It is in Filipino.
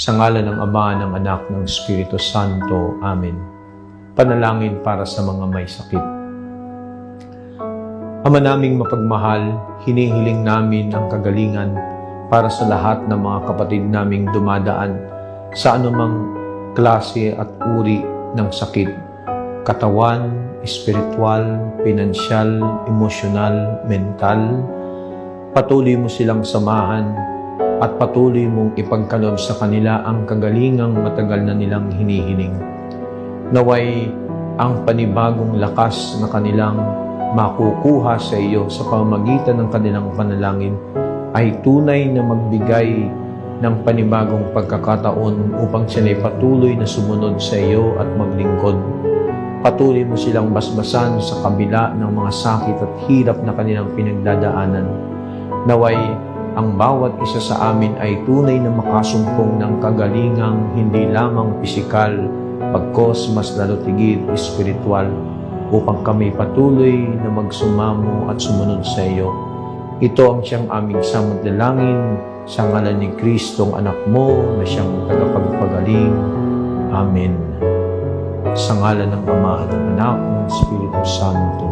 Sa ngalan ng Ama, ng Anak, ng Espiritu Santo. Amen. Panalangin para sa mga may sakit. Ama naming mapagmahal, hinihiling namin ang kagalingan para sa lahat ng mga kapatid naming dumadaan sa anumang klase at uri ng sakit. Katawan, espiritual, pinansyal, emosyonal, mental. Patuloy mo silang samahan at patuloy mong ipagkaloob sa kanila ang kagalingang matagal na nilang hinihiling. Naway ang panibagong lakas na kanilang makukuha sa iyo sa pamamagitan ng kanilang panalangin ay tunay na magbigay ng panibagong pagkakataon upang sila'y patuloy na sumunod sa iyo at maglingkod. Patuloy mo silang basbasan sa kabila ng mga sakit at hirap na kanilang pinagdadaanan. Naway ang bawat isa sa amin ay tunay na makasumpong ng kagalingang hindi lamang pisikal, pagkos mas lalo tigid espiritual, upang kami patuloy na magsumamo at sumunod sa iyo. Ito ang siyang aming samantalangin sa ngalan ni Kristong anak mo na siyang tagapagpagaling. Amen. Sa ngalan ng Ama at ng Anak ng Espiritu Santo.